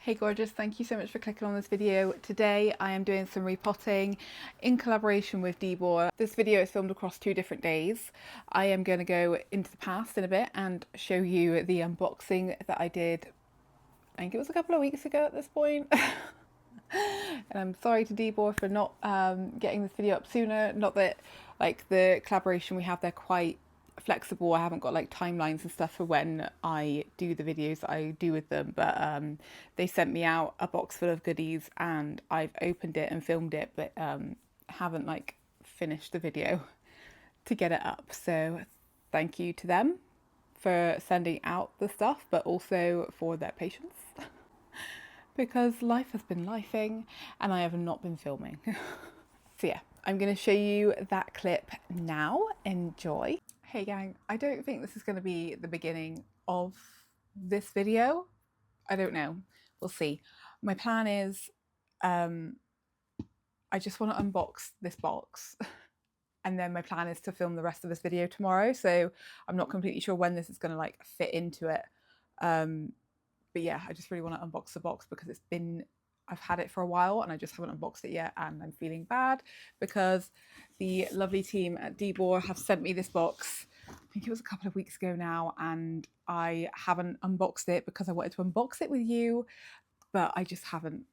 Hey gorgeous, thank you so much for clicking on this video. Today I am doing some repotting in collaboration with Dbor. This video is filmed across 2 different days. I am going to go into the past in a bit and show you the unboxing that I did, I think it was a couple of weeks ago at this point. And I'm sorry to Dbor for not getting this video up sooner. Not that like the collaboration we have, they're quite flexible. I haven't got like timelines and stuff for when I do the videos that I do with them, but they sent me out a box full of goodies and I've opened it and filmed it, but haven't like finished the video to get it up. So thank you to them for sending out the stuff, but also for their patience because life has been lifing and I have not been filming. So yeah, I'm going to show you that clip now. Enjoy. Hey gang, I don't think this is going to be the beginning of this video. I don't know. We'll see. My plan is I just want to unbox this box and then my plan is to film the rest of this video tomorrow. So I'm not completely sure when this is going to like fit into it. But yeah, I just really want to unbox the box because I've had it for a while and I just haven't unboxed it yet and I'm feeling bad because the lovely team at Dbor have sent me this box. I think it was a couple of weeks ago now and I haven't unboxed it because I wanted to unbox it with you, but I just haven't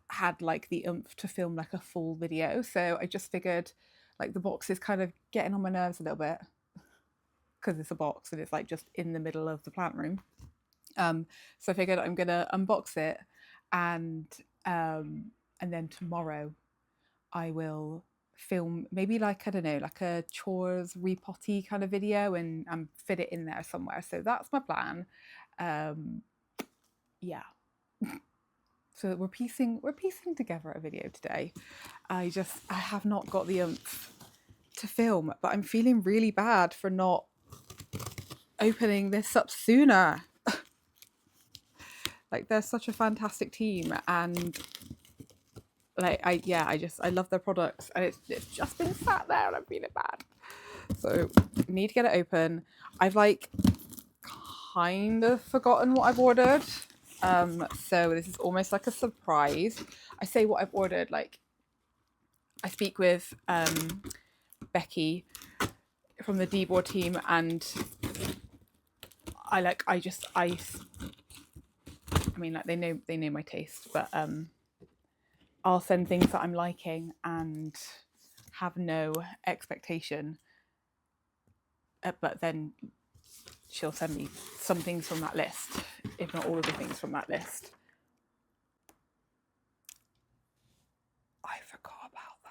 had like the oomph to film like a full video. So I just figured like the box is kind of getting on my nerves a little bit because it's a box and it's like just in the middle of the plant room. So I figured I'm gonna unbox it and then tomorrow I will film maybe like, I don't know, like a chores repotty kind of video and fit it in there somewhere. So that's my plan. Yeah. So we're piecing together a video today. I have not got the oomph to film, but I'm feeling really bad for not opening this up sooner. Like they're such a fantastic team and like I love their products and it's just been sat there and I'm feeling bad. So need to get it open. I've like kind of forgotten what I've ordered. So this is almost like a surprise. I say what I've ordered, like I speak with Becky from the Dbor team and I mean like they know my taste, but I'll send things that I'm liking and have no expectation. But then she'll send me some things from that list, if not all of the things from that list. I forgot about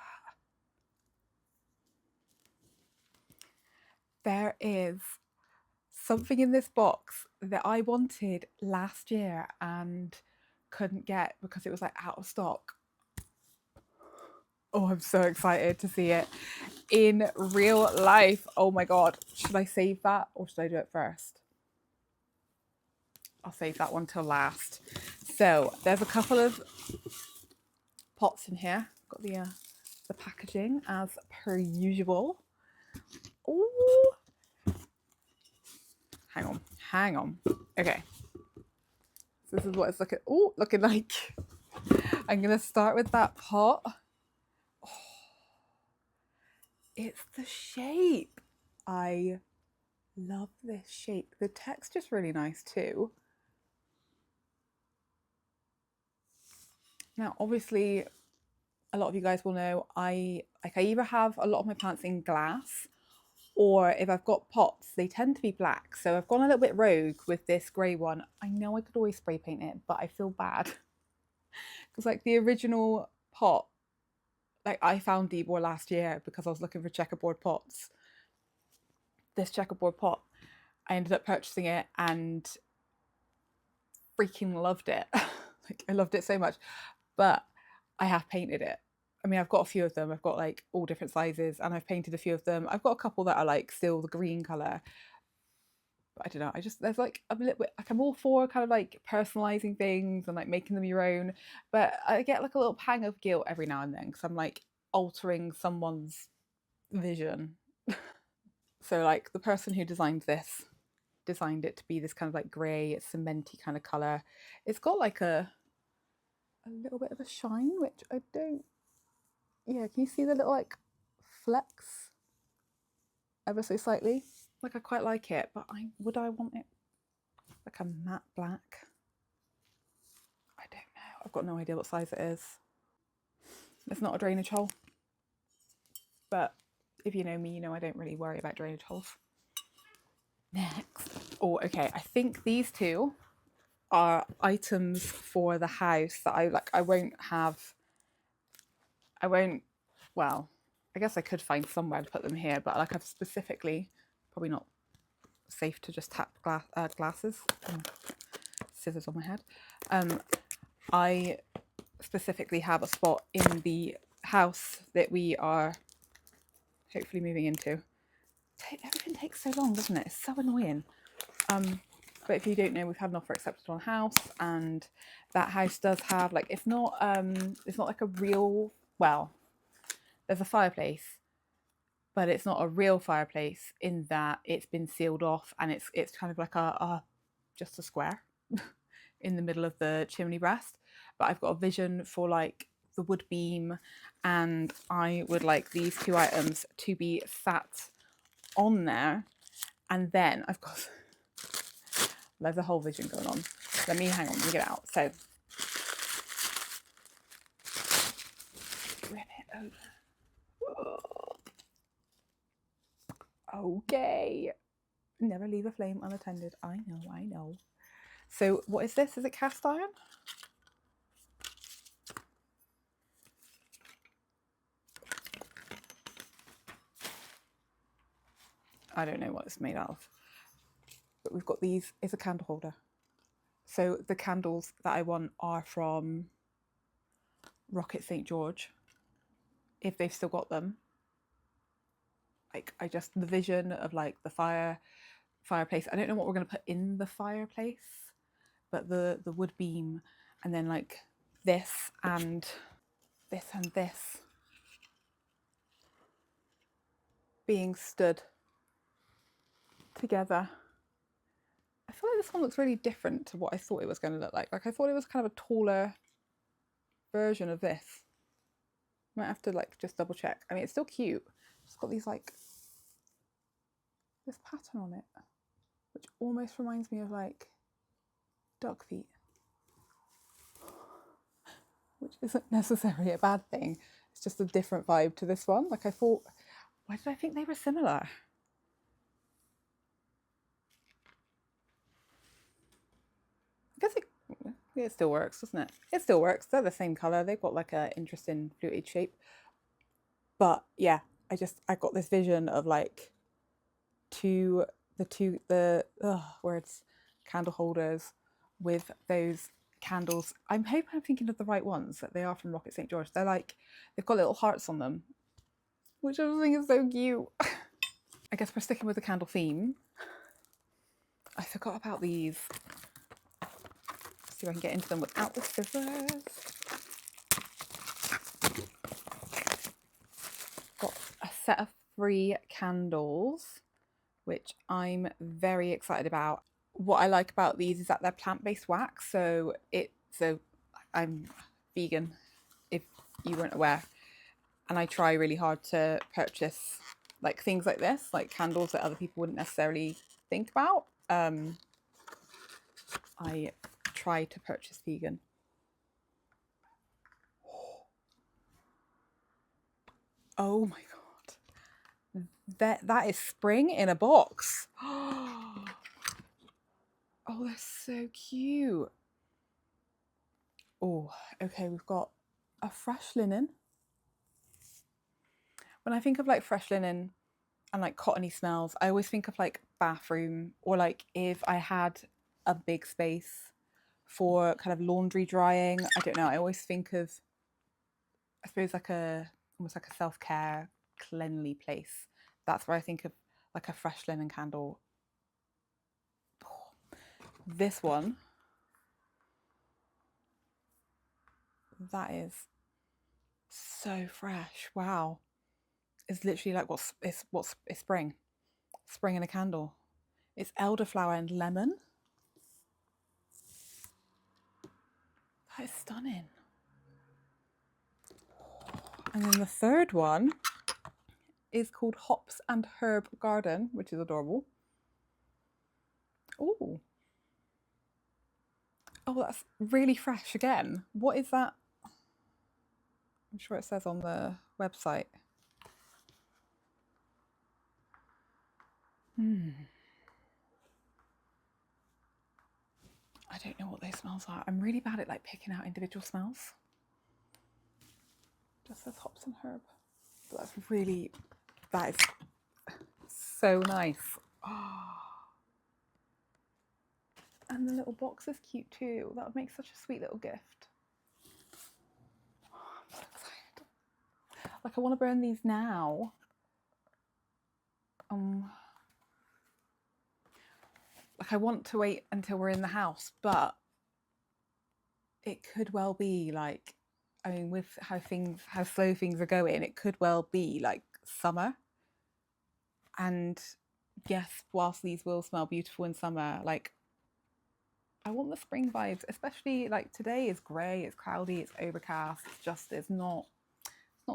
that. There is something in this box that I wanted last year and couldn't get because it was like out of stock. Oh, I'm so excited to see it in real life. Oh my God. Should I save that or should I do it first? I'll save that one till last. So there's a couple of pots in here. Got the packaging as per usual. Oh, hang on. Okay. So this is what it's looking like. I'm gonna start with that pot. It's the shape. I love this shape. The texture's really nice too. Now, obviously, a lot of you guys will know I either have a lot of my plants in glass or if I've got pots, they tend to be black. So I've gone a little bit rogue with this grey one. I know I could always spray paint it, but I feel bad because like the original pot, like I found Dbor last year because I was looking for checkerboard pots. This checkerboard pot, I ended up purchasing it and freaking loved it. Like I loved it so much, but I have painted it. I mean, I've got a few of them. I've got like all different sizes and I've painted a few of them. I've got a couple that are like still the green color. But I don't know. There's like a little bit, like I'm all for kind of like personalizing things and like making them your own. But I get like a little pang of guilt every now and then because I'm like altering someone's vision. So like the person who designed this designed it to be this kind of like grey, cementy kind of colour. It's got like a little bit of a shine, which I don't, yeah, can you see the little like flecks ever so slightly? Like I quite like it, but would I want it like a matte black? I don't know. I've got no idea what size it is. It's not a drainage hole, but if you know me, you know I don't really worry about drainage holes. Next. Oh, okay. I think these two are items for the house that I won't have. Well, I guess I could find somewhere to put them here, but like I've specifically, probably not safe to just tap glasses. Scissors on my head. I specifically have a spot in the house that we are hopefully moving into. Everything takes so long, doesn't it? It's so annoying. But if you don't know, we've had an offer accepted on a house, and that house does have like it's not like a real, well, there's a fireplace, but it's not a real fireplace in that it's been sealed off, and it's kind of like just a square in the middle of the chimney breast. But I've got a vision for like the wood beam, and I would like these two items to be sat on there. And then I've got there's a whole vision going on. Let me get it out. So rip it over. Okay. Never leave a flame unattended. I know. So what is this? Is it cast iron? I don't know what it's made out of. But we've got these. It's a candle holder. So the candles that I want are from Rocket St. George, if they've still got them. Like the vision of like the fireplace. I don't know what we're going to put in the fireplace, but the wood beam, and then like this and this and this being stood together. I feel like this one looks really different to what I thought it was going to look like. Like I thought it was kind of a taller version of this. Might have to like just double check. I mean, it's still cute. It's got these like this pattern on it, which almost reminds me of like duck feet, which isn't necessarily a bad thing. It's just a different vibe to this one. Like I thought, why did I think they were similar? I guess it still works, doesn't it? It still works. They're the same colour. They've got like a interesting fluted shape. But yeah, I got this vision of like the words candle holders with those candles. I'm hoping I'm thinking of the right ones, that they are from Rocket St. George. They're like, they've got little hearts on them, which I think is so cute. I guess we're sticking with the candle theme. I forgot about these. Let's see if I can get into them without the scissors. Got a set of 3 candles, which I'm very excited about. What I like about these is that they're plant-based wax, so I'm vegan, if you weren't aware, and I try really hard to purchase like things like this, like candles that other people wouldn't necessarily think about. I try to purchase vegan. Oh my god, that is spring in a box. Oh, they're so cute. Oh, okay, we've got a fresh linen. When I think of like fresh linen and like cottony smells, I always think of like bathroom, or like if I had a big space for kind of laundry drying. I don't know, I always think of, I suppose, like almost like a self-care, cleanly place. That's where I think of like a fresh linen candle. Oh, this one, that is so fresh. Wow. It's literally like what's spring in a candle. It's elderflower and lemon. That is stunning. And then the third one is called Hops and Herb Garden, which is adorable. Oh. Oh, that's really fresh again. What is that? I'm sure it says on the website. I don't know what those smells are. I'm really bad at like picking out individual smells. Just says hops and herb. But that's really, that is so nice. Oh. And the little box is cute too. That would make such a sweet little gift. Oh, I'm so excited. Like I want to burn these now. Like I want to wait until we're in the house, but it could well be like, I mean, with how slow things are going, it could well be like summer. And yes, whilst these will smell beautiful in summer, like I want the spring vibes, especially like today is grey, it's cloudy, it's overcast, it's not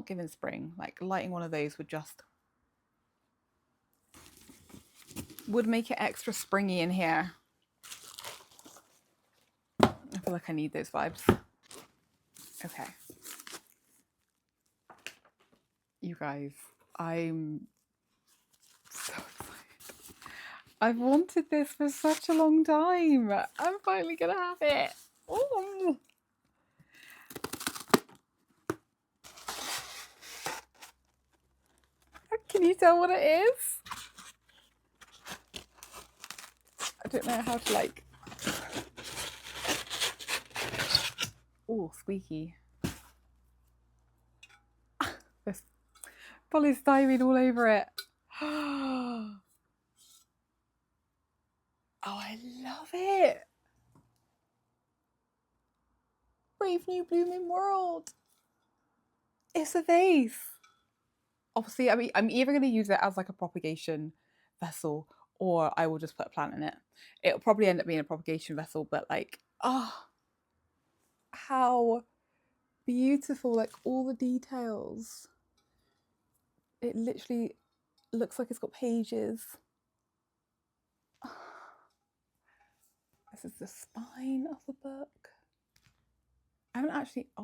giving spring. Like lighting one of those would make it extra springy in here. I feel like I need those vibes. Okay. You guys, I'm so excited. I've wanted this for such a long time. I'm finally gonna have it. Ooh. Can you tell what it is? I don't know how to like... Oh, squeaky. There's polystyrene all over it. Oh, I love it. Brave New Blooming World. It's a vase. Obviously, I mean, I'm either going to use it as like a propagation vessel or I will just put a plant in it. It'll probably end up being a propagation vessel, but like, oh, how beautiful, like all the details. It literally looks like it's got pages. This is the spine of the book. I haven't actually... I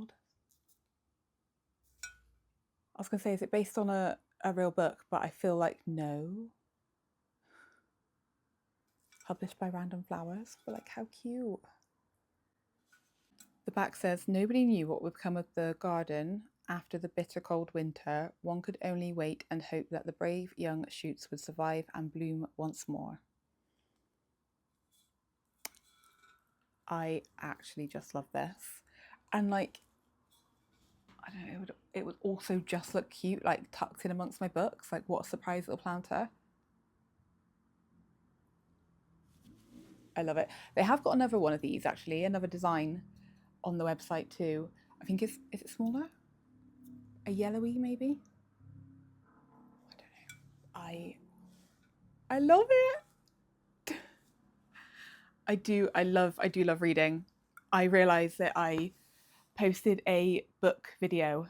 was going to say, is it based on a real book? But I feel like no. Published by Random Flowers. But like, how cute. The back says, nobody knew what would come of the garden after the bitter cold winter. One could only wait and hope that the brave young shoots would survive and bloom once more. I actually just love this. And like, I don't know, it would also just look cute, like tucked in amongst my books. Like, what a surprise little planter. I love it. They have got another one of these, actually, another design on the website too. I think is it smaller? A yellowy, maybe? I don't know. I love it. I do love reading. I realised that I posted a book video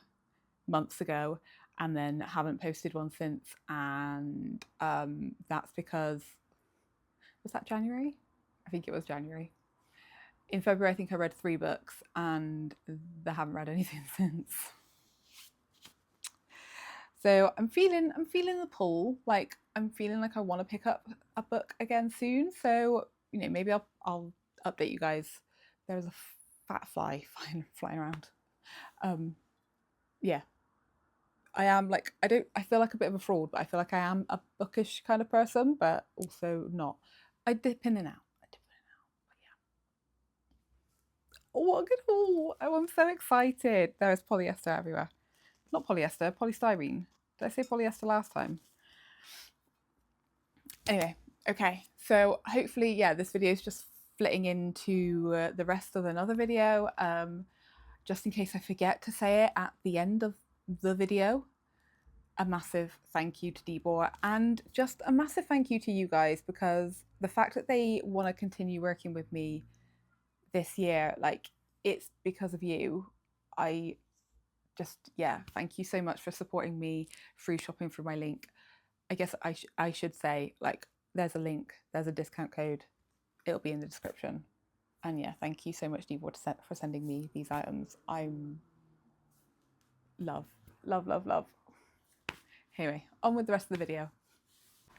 months ago and then haven't posted one since, and that's because, was that January? I think it was January. In February I think I read 3 books and I haven't read anything since. So I'm feeling the pull. Like I'm feeling like I want to pick up a book again soon. So, you know, maybe I'll update you guys. There's a fat fly flying around. Yeah. I am like, I feel like a bit of a fraud, but I feel like I am a bookish kind of person, but also not. I dip in and out. But yeah. Oh, what a good haul. Oh, I'm so excited. There is polyester everywhere. Not polyester, polystyrene. Did I say polyester last time? Anyway, okay. So hopefully, yeah, this video is just flitting into the rest of another video. Just in case I forget to say it at the end of the video. a massive thank you to Dbor, and just a massive thank you to you guys, because the fact that they want to continue working with me this year, like, it's because of you. I just, yeah, thank you so much for supporting me through shopping through my link. I guess I should say, like, there's a link, there's a discount code, it'll be in the description. And yeah, thank you so much, Dbor, for sending me these items. I'm love, love, love, love. Anyway, on with the rest of the video.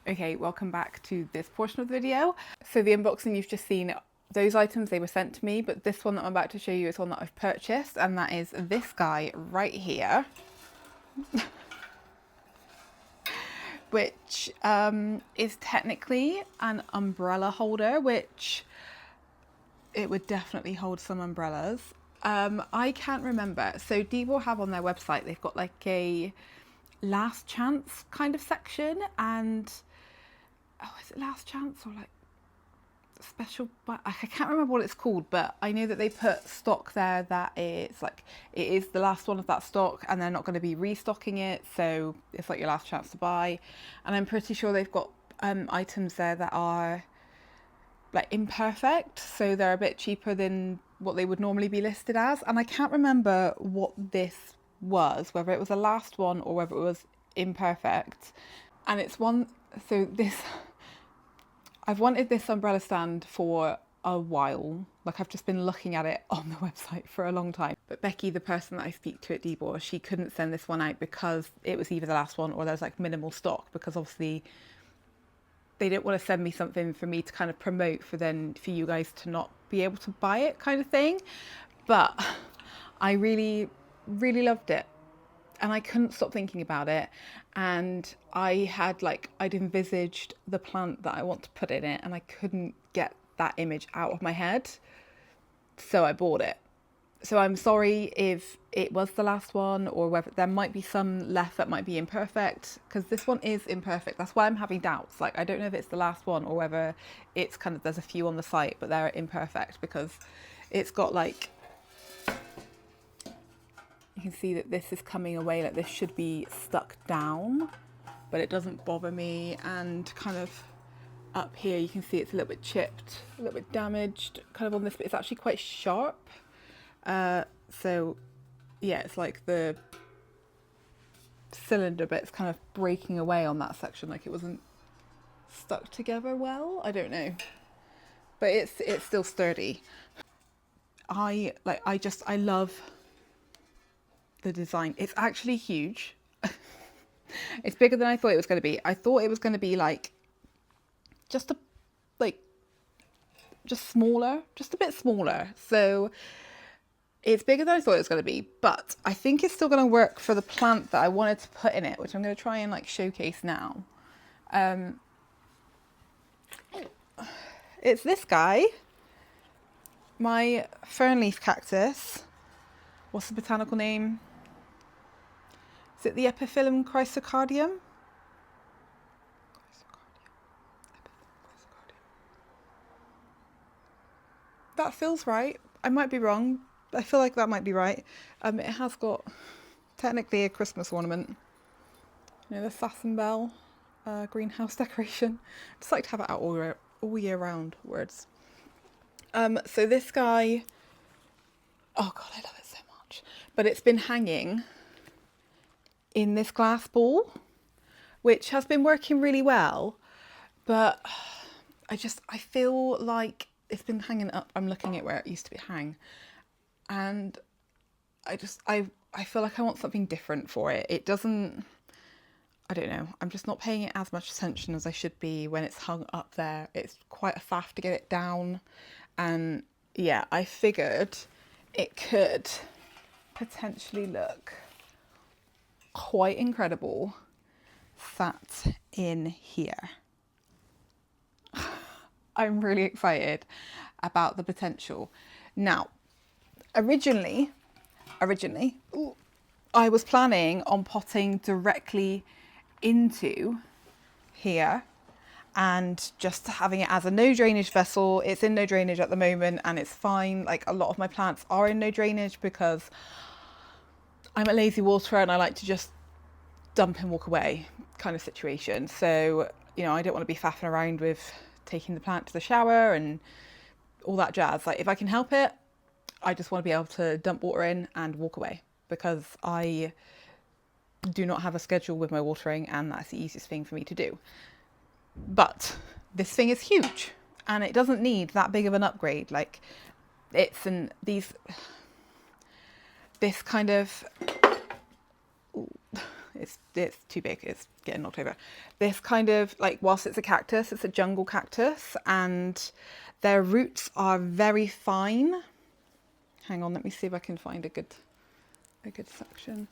Okay, welcome back to this portion of the video. So the unboxing you've just seen, those items, they were sent to me, but this one that I'm about to show you is one that I've purchased, and that is this guy right here. Which is technically an umbrella holder, which it would definitely hold some umbrellas. I can't remember. So Dbor have on their website, they've got like a last chance kind of section, and oh, is it last chance or like special? I can't remember what it's called, but I know that they put stock there that it's like, it is the last one of that stock, and they're not going to be restocking it, so it's like your last chance to buy. And I'm pretty sure they've got items there that are like imperfect, so they're a bit cheaper than what they would normally be listed as. And I can't remember what this was, whether it was a last one or whether it was imperfect. And it's one, so this, I've wanted this umbrella stand for a while. Like, I've just been looking at it on the website for a long time. But Becky, the person that I speak to at Dbor, she couldn't send this one out because it was either the last one or there was like minimal stock, because obviously they didn't want to send me something for me to kind of promote for you guys to not be able to buy it, kind of thing. But I really, really loved it, and I couldn't stop thinking about it. And I'd envisaged the plant that I want to put in it, and I couldn't get that image out of my head, so I bought it. So I'm sorry if it was the last one, or whether there might be some left that might be imperfect, because this one is imperfect. That's why I'm having doubts. Like, I don't know if it's the last one or whether it's kind of, there's a few on the site, but they're imperfect, because it's got like, you can see that this is coming away, like this should be stuck down, but it doesn't bother me. And kind of up here, you can see it's a little bit chipped, a little bit damaged, kind of on this, but it's actually quite sharp. So yeah, it's like the cylinder bit's kind of breaking away on that section, like it wasn't stuck together well. I don't know, but it's still sturdy. I love the design. It's actually huge. It's bigger than I thought it was going to be. I thought it was going to be like just a bit smaller. So it's bigger than I thought it was going to be, but I think it's still going to work for the plant that I wanted to put in it, which I'm going to try and like showcase now. It's this guy, my Fern Leaf Cactus. What's the botanical name? Is it the Epiphyllum chrysocardium? That feels right. I might be wrong. I feel like that might be right. It has got technically a Christmas ornament. You know, the fasten bell, greenhouse decoration. I just like to have it out all year round, words. So this guy, oh God, I love it so much. But it's been hanging in this glass ball, which has been working really well. But I feel like it's been hanging up. I'm looking at where it used to be hang. And I feel like I want something different for it. It doesn't, I don't know, I'm just not paying it as much attention as I should be when it's hung up there. It's quite a faff to get it down. And yeah, I figured it could potentially look quite incredible sat in here. I'm really excited about the potential. Now, originally, I was planning on potting directly into here and just having it as a no drainage vessel. It's in no drainage at the moment and it's fine. Like, a lot of my plants are in no drainage because I'm a lazy waterer and I like to just dump and walk away kind of situation. So, you know, I don't want to be faffing around with taking the plant to the shower and all that jazz. Like, if I can help it, I just want to be able to dump water in and walk away, because I do not have a schedule with my watering, and that's the easiest thing for me to do. But this thing is huge and it doesn't need that big of an upgrade. Like, this kind of, it's too big, it's getting knocked over. This kind of, like, whilst it's a cactus, it's a jungle cactus, and their roots are very fine. Hang on, let me see if I can find a good section.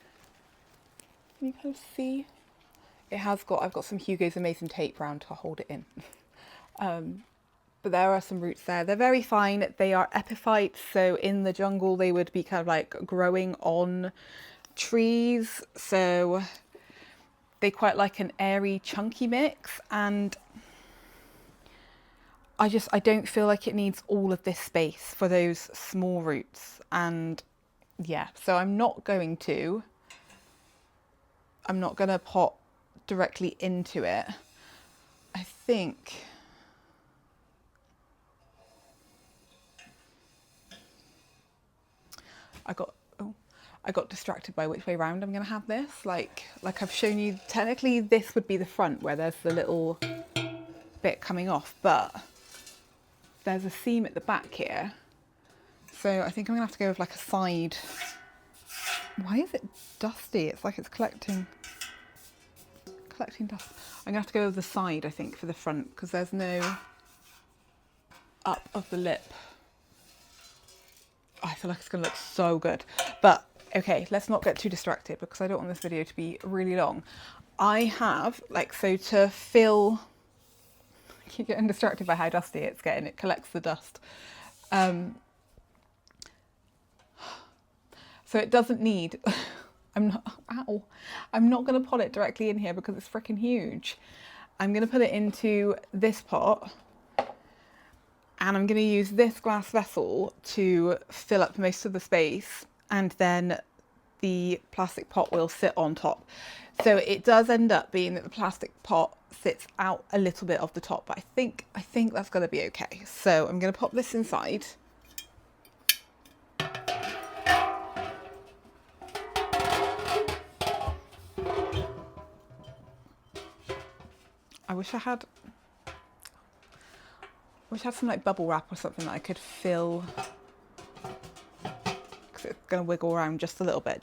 Can you kind of see? I've got some Hugo's Amazing tape round to hold it in. But there are some roots there. They're very fine. They are epiphytes, so in the jungle they would be kind of like growing on trees. So they quite like an airy, chunky mix, and I don't feel like it needs all of this space for those small roots. And yeah, so I'm not going to pot directly into it. I think I got distracted by which way round I'm going to have this. Like I've shown you, technically this would be the front where there's the little bit coming off, but there's a seam at the back here. So I think I'm going to have to go with like a side. Why is it dusty? It's like it's collecting dust. I'm going to have to go with the side, I think, for the front, because there's no up of the lip. Oh, I feel like it's going to look so good. But okay, let's not get too distracted, because I don't want this video to be really long. I have, like, so to fill, I keep getting distracted by how dusty it's getting. It collects the dust. So it doesn't need, I'm not going to pot it directly in here because it's freaking huge. I'm going to put it into this pot, and I'm going to use this glass vessel to fill up most of the space, and then the plastic pot will sit on top. So it does end up being that the plastic pot sits out a little bit of the top, but I think that's going to be okay. So I'm going to pop this inside. I wish I had some like bubble wrap or something that I could fill, because it's going to wiggle around just a little bit,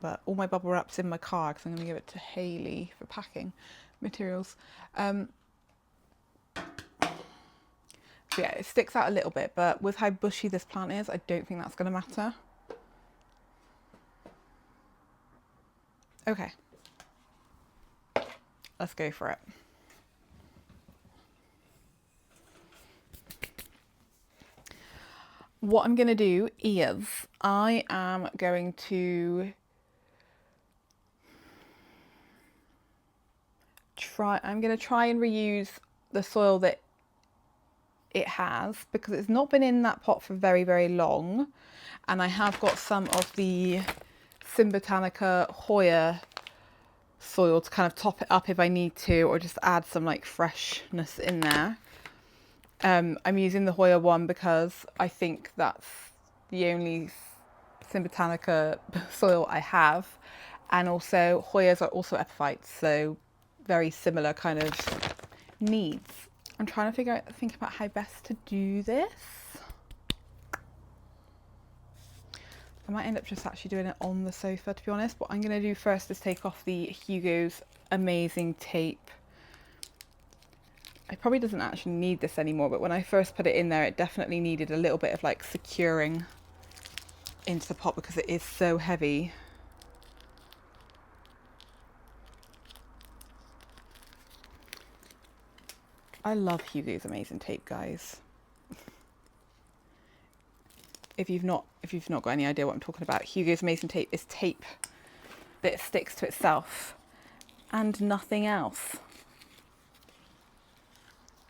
but all my bubble wrap's in my car because I'm going to give it to Hayley for packing materials. So yeah, it sticks out a little bit, but with how bushy this plant is, I don't think that's going to matter. Okay, let's go for it. What I'm going to do is I am going to try and reuse the soil that it has, because it's not been in that pot for very, very long, and I have got some of the Simbotanica Hoya soil to kind of top it up if I need to, or just add some like freshness in there. I'm using the Hoya one because I think that's the only Simbotanica soil I have, and also Hoyas are also epiphytes, so very similar kind of needs. I'm trying to think about how best to do this. I might end up just actually doing it on the sofa, to be honest. What I'm going to do first is take off the Hugo's Amazing tape. It probably doesn't actually need this anymore, but when I first put it in there, it definitely needed a little bit of like securing into the pot because it is so heavy. I love Hugo's Amazing tape, guys. If you've not got any idea what I'm talking about, Hugo's Amazing tape is tape that sticks to itself and nothing else.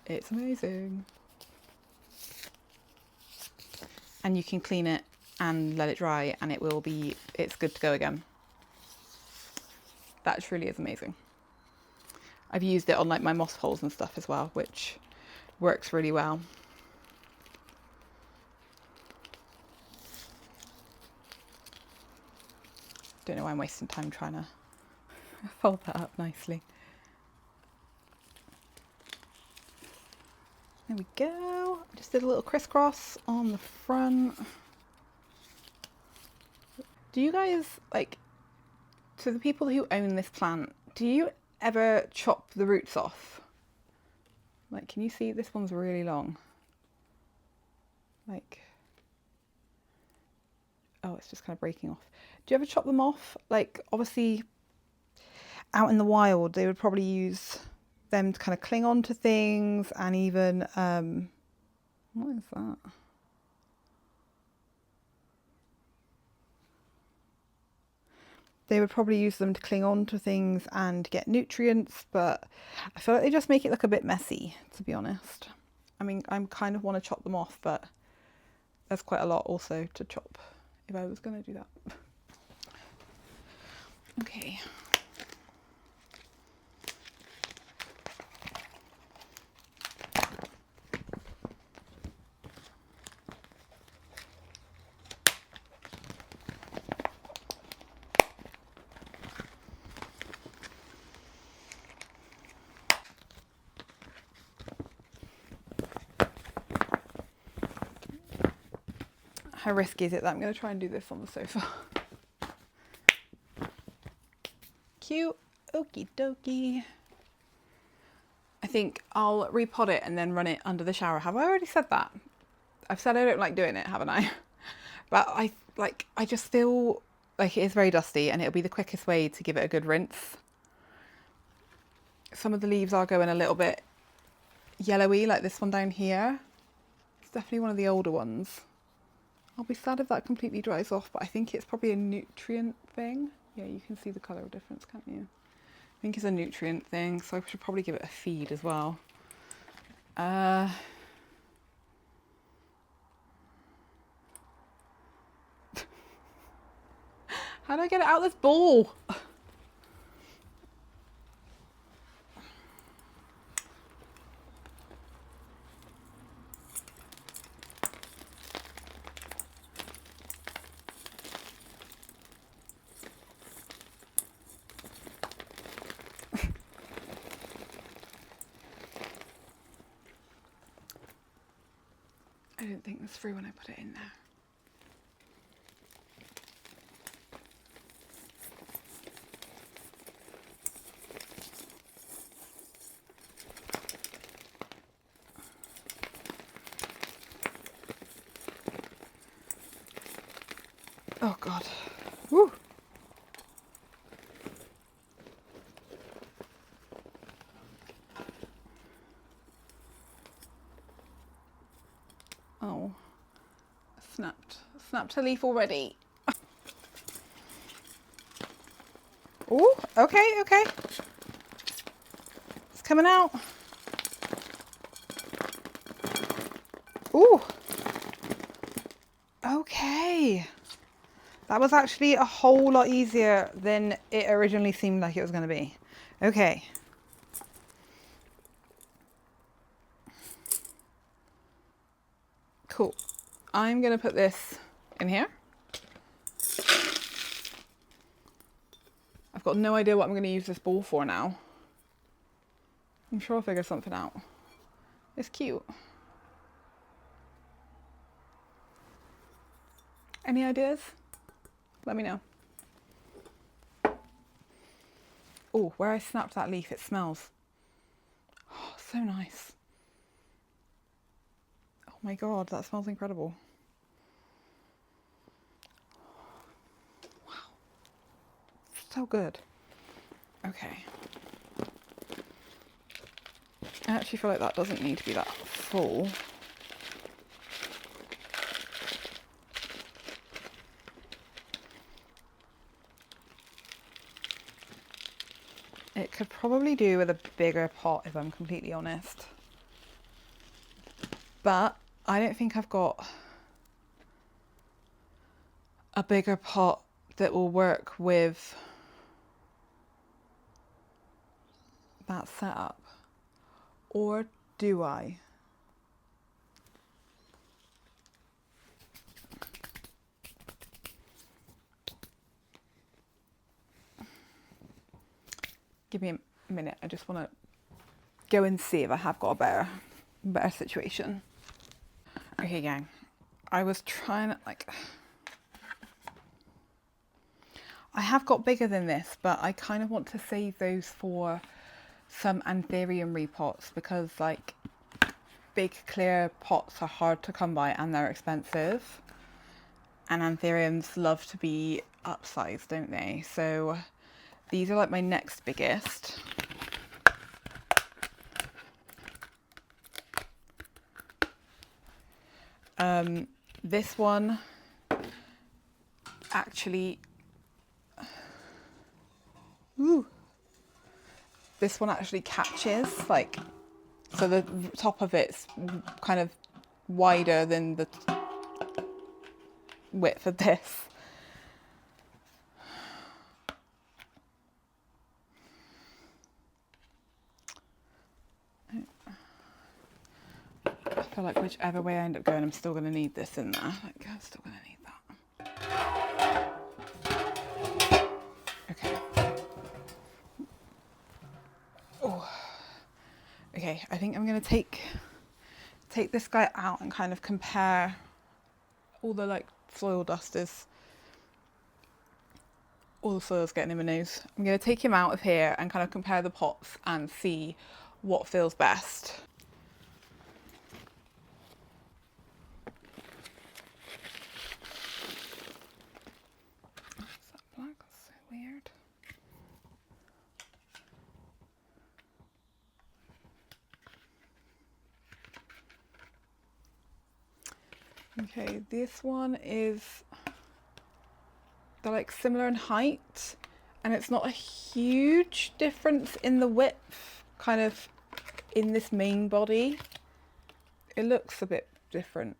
It's amazing. And you can clean it and let it dry and it's good to go again. That truly is amazing. I've used it on like my moss poles and stuff as well, which works really well. Don't know why I'm wasting time trying to fold that up nicely. There we go. Just did a little crisscross on the front. Do you guys, like, to the people who own this plant, do you ever chop the roots off? Like, can you see this one's really long? Like, oh, it's just kind of breaking off. Do you ever chop them off? Like, obviously, out in the wild, they would probably use them to kind of cling on to things, and even, what is that? They would probably use them to cling on to things and get nutrients, but I feel like they just make it look a bit messy, to be honest. I mean, I kind of want to chop them off, but there's quite a lot also to chop if I was going to do that. Okay. How risky is it that I'm going to try and do this on the sofa? Cute. Okie dokie. I think I'll repot it and then run it under the shower. Have I already said that? I've said I don't like doing it, haven't I? But I just feel like it is very dusty, and it'll be the quickest way to give it a good rinse. Some of the leaves are going a little bit yellowy, like this one down here. It's definitely one of the older ones. I'll be sad if that completely dries off, but I think it's probably a nutrient thing. Yeah, you can see the colour difference, can't you? I think it's a nutrient thing, so I should probably give it a feed as well. How do I get it out of this bowl? I didn't think this through when I put it in there. Oh God. Woo. Oh, snapped a leaf already. Oh, okay, okay. It's coming out. Ooh. Okay. That was actually a whole lot easier than it originally seemed like it was going to be. Okay. Cool. I'm going to put this in here. I've got no idea what I'm going to use this bowl for now. I'm sure I'll figure something out. It's cute. Any ideas? Let me know. Oh, where I snapped that leaf, it smells. Oh, so nice. Oh my God, that smells incredible. Wow. So good. Okay. I actually feel like that doesn't need to be that full. It could probably do with a bigger pot if I'm completely honest. But I don't think I've got a bigger pot that will work with that set up? Or do I? Give me a minute, I just want to go and see if I have got a better situation. Okay, gang, I was trying to, like, I have got bigger than this, but I kind of want to save those for some anthurium repots, because like big clear pots are hard to come by and they're expensive, and anthuriums love to be upsized, don't they? So these are like my next biggest. This one actually, this one actually catches, like, so the top of it's kind of wider than the width of this. I feel like whichever way I end up going, I'm still going to need this in there. Like, I'm still going to need that. Okay. Oh. Okay, I think I'm going to take this guy out and kind of compare all the like soil dusters. All the soil's getting in my nose. I'm going to take him out of here and kind of compare the pots and see what feels best. Is that black? That's so weird. Okay, this one is, they're like similar in height, and it's not a huge difference in the width, kind of in this main body. It looks a bit different.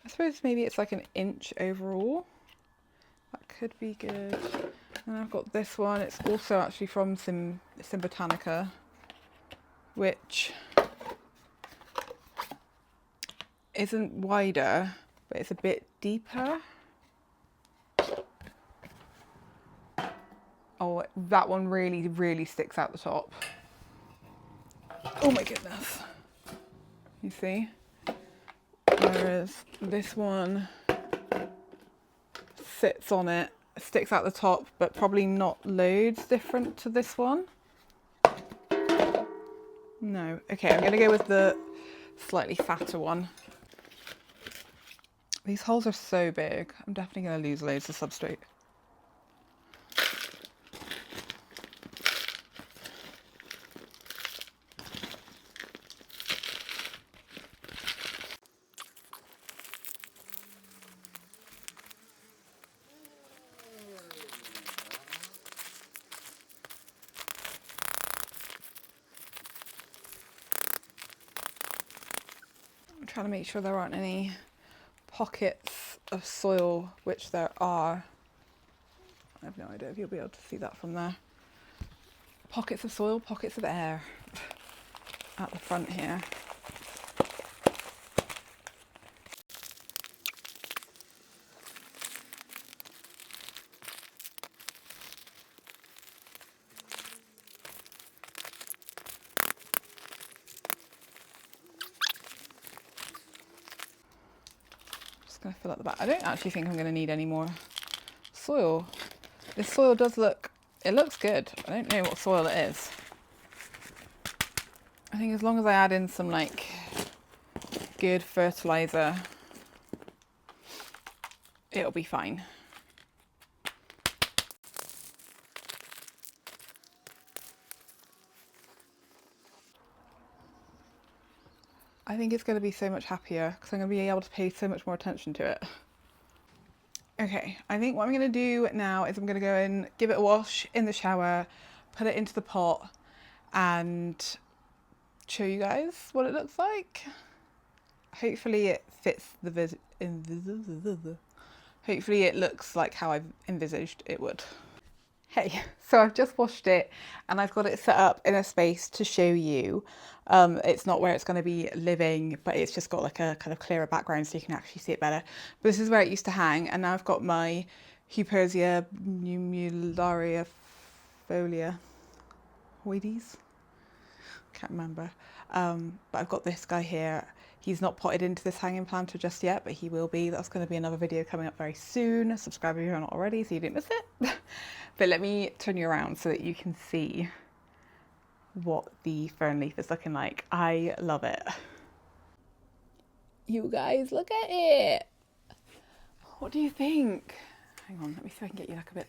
I suppose maybe it's like an inch overall. That could be good. And I've got this one, it's also actually from Botanica, which isn't wider, but it's a bit deeper. Oh, that one really, really sticks out the top. Oh my goodness. You see? Whereas this one sits on it, sticks out the top, but probably not loads different to this one. No. Okay, I'm going to go with the slightly fatter one. These holes are so big. I'm definitely going to lose loads of substrate. Trying to make sure there aren't any pockets of soil, which there are. I have no idea if you'll be able to see that from there. Pockets of soil, pockets of air at the front here. Going to fill up the back. I don't actually think I'm going to need any more soil. This soil does look, it looks good. I don't know what soil it is. I think as long as I add in some like good fertilizer, it'll be fine. I think it's going to be so much happier because I'm going to be able to pay so much more attention to it. Okay, I think what I'm going to do now is I'm going to go and give it a wash in the shower, put it into the pot and show you guys what it looks like. Hopefully it fits the Hopefully it looks like how I've envisaged it would. Hey, so I've just washed it and I've got it set up in a space to show you. It's not where it's going to be living, but it's just got like a kind of clearer background so you can actually see it better. But this is where it used to hang, and now I've got my Hupersia numularia folia hoides. Can't remember. But I've got this guy here. He's not potted into this hanging planter just yet, but he will be. That's going to be another video coming up very soon. Subscribe if you're not already so you didn't miss it. But let me turn you around so that you can see what the fern leaf is looking like. I love it. You guys, look at it. What do you think? Hang on, let me see if I can get you like a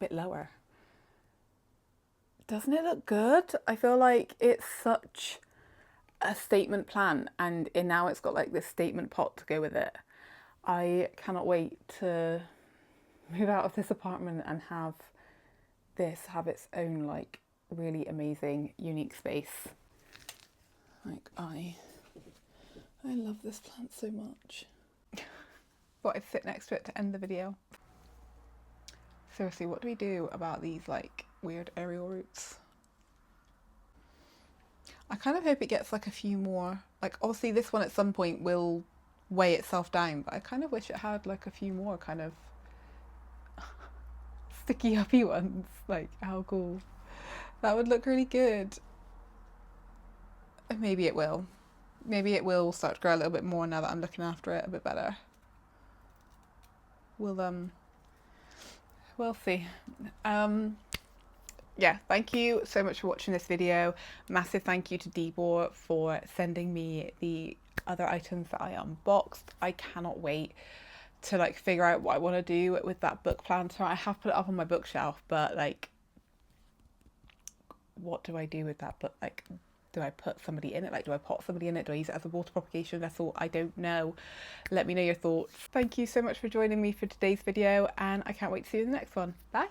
bit lower. Doesn't it look good? I feel like it's such a statement plant, and now it's got like this statement pot to go with it. I cannot wait to move out of this apartment and have its own like really amazing unique space. Like I love this plant so much. Thought I'd sit next to it to end the video. Seriously, what do we do about these like weird aerial roots? I kind of hope it gets like a few more, like obviously this one at some point will weigh itself down, but I kind of wish it had like a few more kind of sticky uppy ones. Like how cool. That would look really good. And maybe it will. Maybe it will start to grow a little bit more now that I'm looking after it a bit better. We'll see. Yeah, thank you so much for watching this video. Massive thank you to Dbor for sending me the other items that I unboxed. I cannot wait to like figure out what I want to do with that book planter. I have put it up on my bookshelf, but like what do I do with that book? Like, do I put somebody in it? Like, do I pot somebody in it? Do I use it as a water propagation vessel? I don't know. Let me know your thoughts. Thank you so much for joining me for today's video, and I can't wait to see you in the next one. Bye.